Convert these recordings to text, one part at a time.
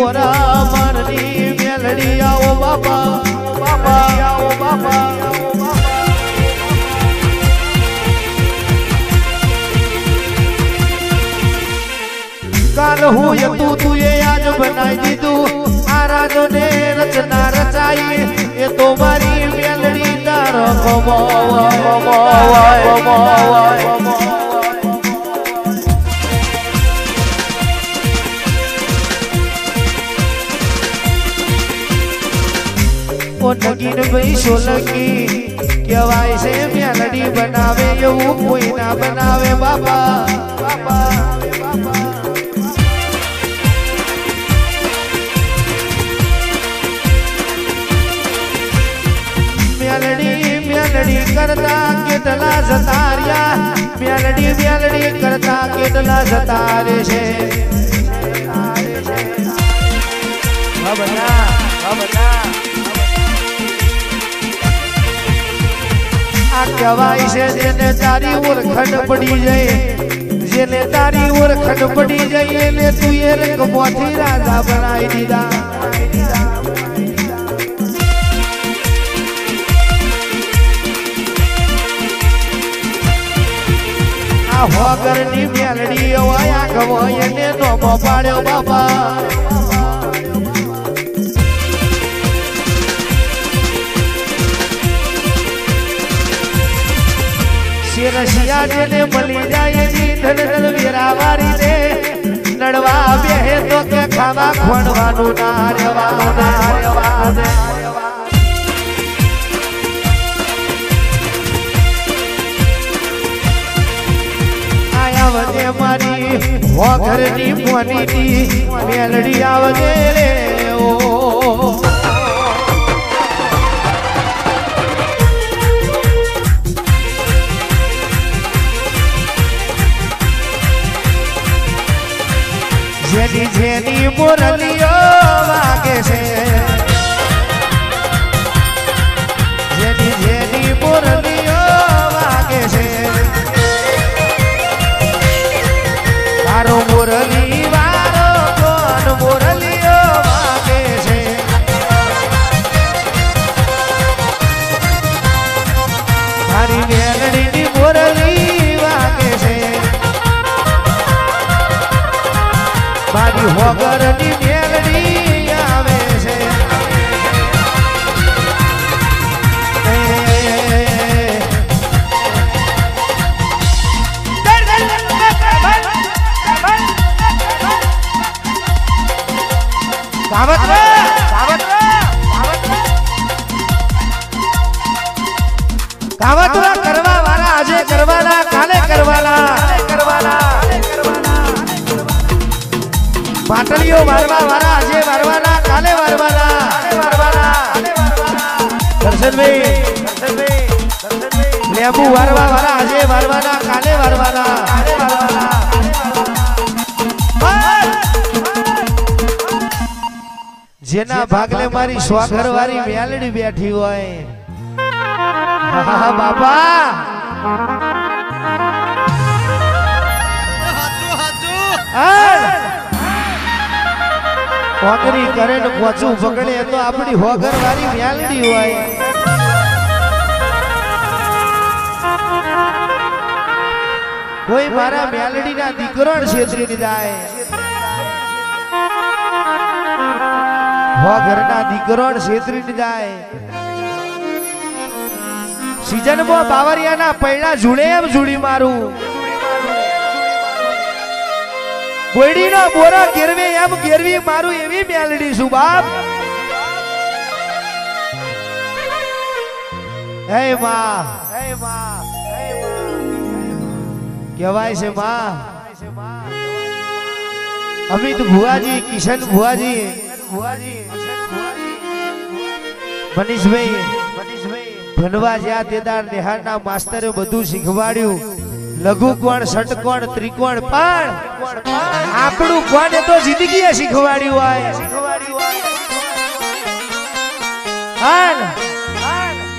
બોરા મારની મેલડી આવો બાપા બાપા આવો બાપા કાલ હું તું એ આજ બનાવી દીધું આ રાજો ને રચના રચાઈ એ તો મારી મેલડી તાર નગીન ભાઈ સોલંકી કહેવાય છે મેલડી બનાવે એવું કોઈ ના બનાવે બાપા બાપા મેલડી કરતા કેટલા જતાર્યા મેલડી કરતા કેટલા જતારે છે આ કહેવાય છે જેને તારી ઓળખણ પડી જાય જેને તારી ઓળખણ પડી જાય એટલે તું એ રંગમાંથી રાજા બનાવી દીધા હોગરની મેલડી વાયા ગવાય ને નોમો પાડ્યો બાપા શિરસિયા જેને મળી જાય જી ધન વેરાવારી ને નડવા બેહે તો કે ખાવા ખોણવાનું ના રેવા દે આવજે મારી હોઘરની મોની મેલડી આવજે રે ઓ જેની જેની મુરલીઓ વાગે છે જેની જેની મુરલીઓ વાગે છે તારો મુરલી વારો કોણ મુરલીઓ વાગે છે તારી મેલડીની મુરલી વાગે છે મારી હોગરની મેલડી આવે છે કાવતરા કરવા વાળા આજે કરવાના કાલે કરવાના પાટલીઓ વારવા વાળા આજે વારવાના કાલે વારવાના દર્શનભાઈ લેબુ વારવા વાળા આજે વારવાના કાલે વારવાના જેના ભાગલે મારી સ્વાગર વાળી મેલડી બેઠી હોય બાપા હોગરી કરે ને પોચું પકડે તો આપણી હોગર વાળી મેલડી હોય કોઈ મારા મેલડી ના દીકરો છેતરી જાય હોગર ના દીકરો છેતરી જાય સીઝન માં બાવરિયા ના પૈડા જુડે એમ જુડી મારું ગોયડી નો બોરો ગેરવે એમ ગેરવી મારું એવી મેલડી છું બાપ હે માં કહેવાય છે માં અમિત ભુવાજી કિશન ભુવાજી મનીષભાઈ ભણવા જ્યાં તેદાર નિહાળના માસ્તરે બધું શીખવાડ્યું લઘુ કોણ ષટકોણ ત્રિકોણ પણ આપણું કોણ એ તો જિંદગીએ શીખવાડ્યું હોય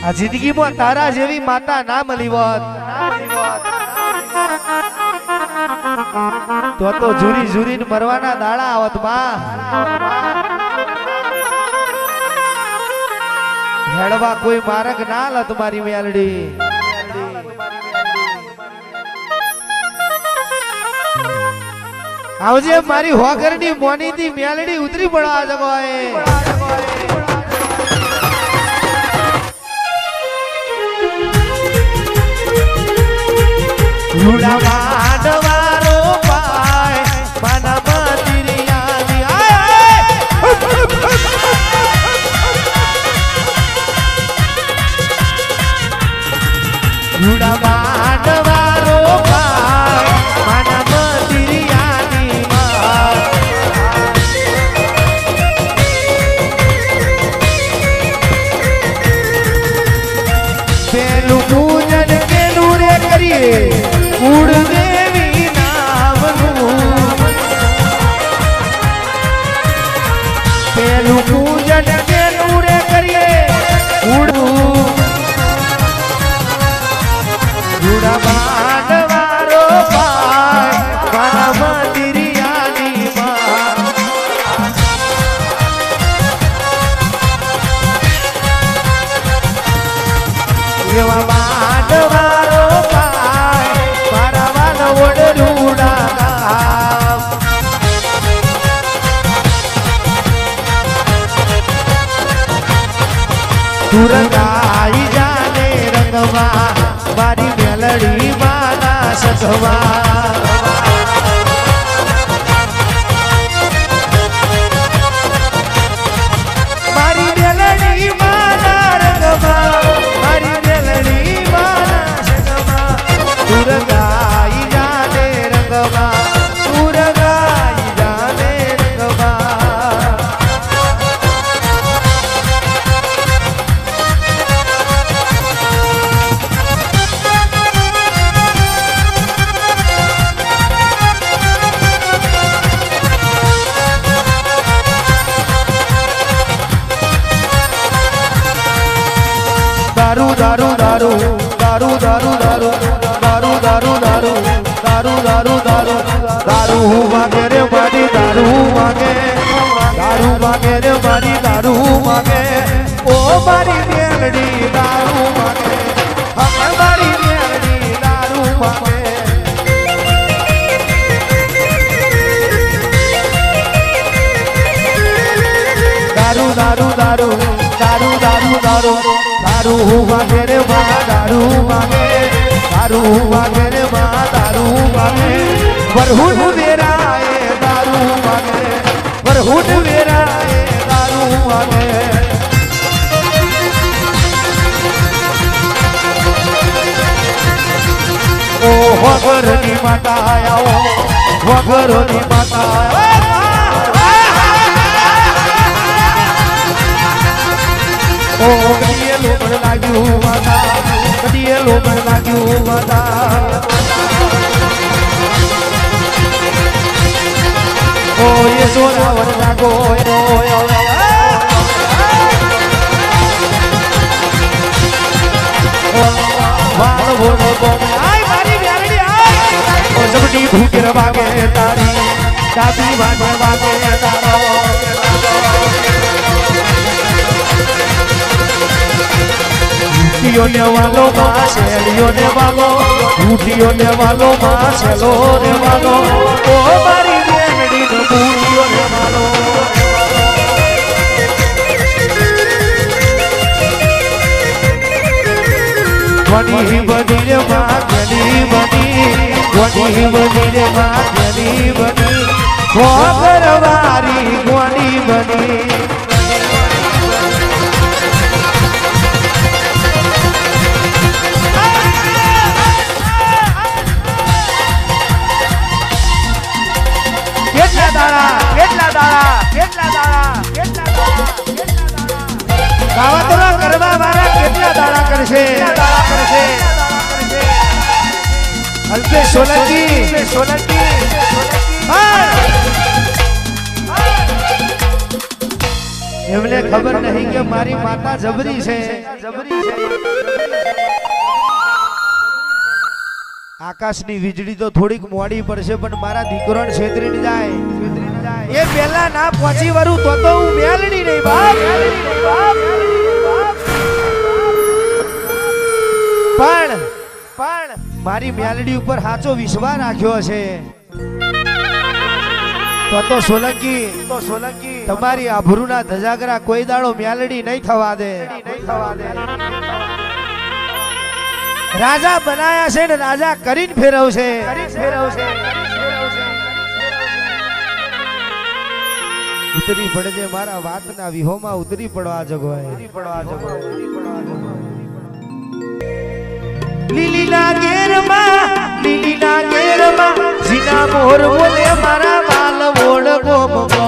આ જિંદગીમાં તારા જેવી માતા ના મળી હોત તો જુરી જુરીને મરવાના દાડા આવત માં હેડવા કોઈ માર્ગ ના લ તમારી મેલડી આવજે મારી હોગરની મોનીથી મેલડી ઉતરી પડવા જગોએ રૂડા માંડવારો પાય માના મંદિરિયાની રૂડા માંડવારો પાય માના મંદિરિયાની પેલું પૂજન કેનું રે કરીએ કુળદેવી નામનું પેલું પૂજન કેનું રે કરીએ રૂડા માંડવારો પાય મારા મંદિરિયાની એવા માંડવારો પાય મારા વાલવડ રૂડા ગામ તુરંગાઈ જાને રંગવા મારી મેલડી માના સખવા મારી મેલડી માના રંગવા મારી મેલડી માના સખવા તુરંગાઈ જાને રંગવા તુરંગાઈ જાને રંગવા દારૂ દારૂ દારૂ દારૂ દારૂ દારૂ દારૂ દારૂ દારૂ દારૂ દારૂ દારૂ દારૂ માગે રે મારી દારૂ માગે રે મારી દારૂ માગે ઓ મારી મેલડી દારૂ માગે હવે મારી મેલડી દારૂ માગે દારૂ દારૂ દારૂ દારૂ દારૂ દારૂ દારૂ માગે રે મા દારૂ માગે રે મા દારૂ માગે વરહુદ વેરાએ દારૂ માગે વરહુદ વેરાએ દારૂ માગે ઓ વગરની માતા આવો વગરની માતા ઓ કડીએ લોબડ લાગ્યું માતા કડીએ લોબડ લાગ્યું માતા ઓ એ સોરાવર લાગો વાળ બોલો બોલ આય મારી મેલડી આય ઓ જબડી ભૂખર વાગે તારી દાદી વાગે વાગે તારો ઉઠિયો ને વાલો માં શેલિયો ને વાલો ઉઠિયો ને વાલો માં શેલો ને વાલો ઓ મારી મેલડી નો ઉઠિયો ને વાલો વડી બની રે માગની બની વડી બની રે માગની બની ખોબરવારી ગોની બની ગાવાતોના કરવા વાળા કેટલા દાડા કરશે અલ્પેશ સોલંકી એમને ખબર નહીં કે મારી માતા જબરી છે આકાશની વીજળી તો થોડીક મોડી પડશે પણ મારા દીકરોને છેતરીને જાય એ પેલા ના પહોંચી વરું તો હું મેલડી નહીં બાપ મારી મ્યાલડી ઉપર સાચો વિશ્વાસ રાખ્યો છે તો સોલંકી તમારી આભરૂના ધજાગરા કોઈ દાડો મ્યાલડી નહીં થવા દે રાજા બનાયા છે ને રાજા કરીને ફેરવશે ઉતરી પડજે મારા વાતના વિહોમાં ઉતરી પડવા જગવાય લીલીના ઘેરમાં જીના મોર બોલે મારા વાલ ઓળ ગોમગો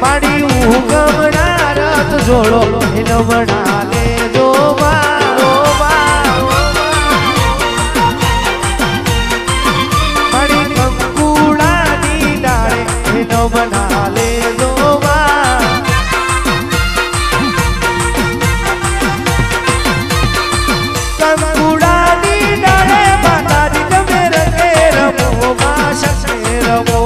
પાડી ઉગમણા રથ જોડો નમણા લે જો મારો પાડી કંકુડાની ડાળે નમણા લે જો કંકુડાની ડાળે માતાજી તમે રંગે રમો માં શક્તિ રમો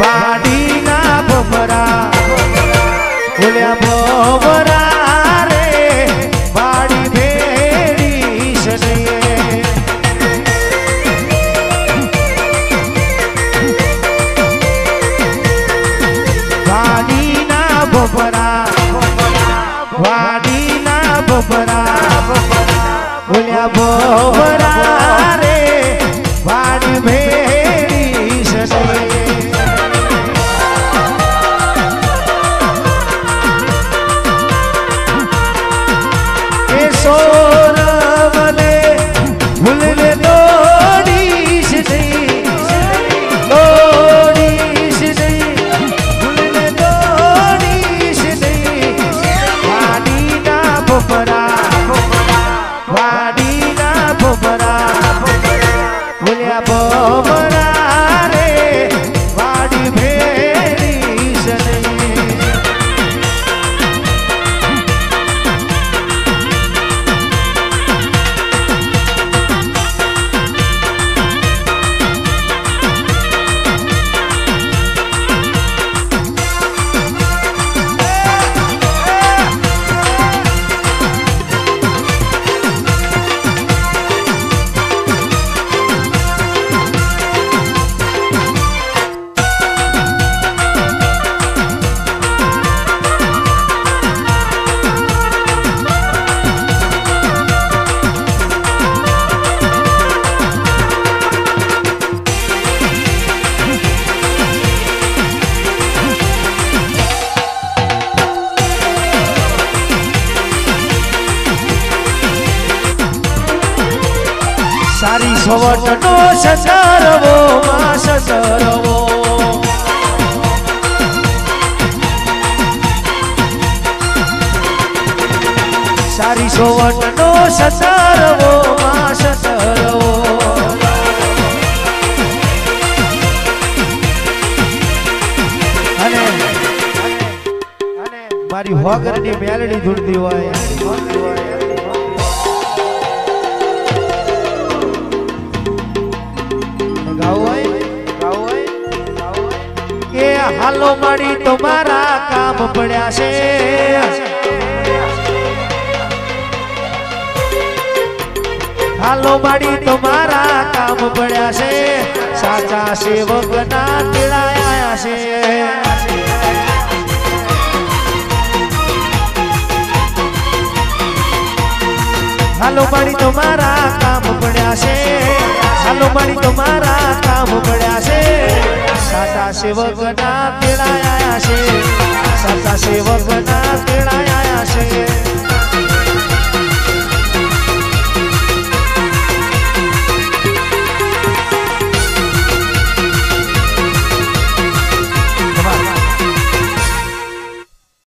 વાડીના ભમરા બોલ્યા ભમરા રે વાડી ભેડી સનયે વાડીના ભમરા બોલ્યા ભમરા રે વાડી ભેડી સનયે સોરવલે ભૂલને દોડીશ નહીં ભૂલને દોડીશ નહીં વાડીના ભમરા બોલ્યા ભમરા રે વાડી ભેડીશ નહીં સારી સવટનો સસરવો માં સસરવો સારી સવટનો સસરવો માં સસરવો અને મારી હોગરની મેલડી ધૂળતી હોય કે હાલો માડી તમારા કામ પડ્યા છે હાલો માડી તમારા કામ પડ્યા છે સાચા સેવકના તેડાયા છે હાલો માડી તમારા કામ પડ્યા છે હાલો માડી તમારા કામ પડ્યા છે સાચા સેવકના તેડાયા છે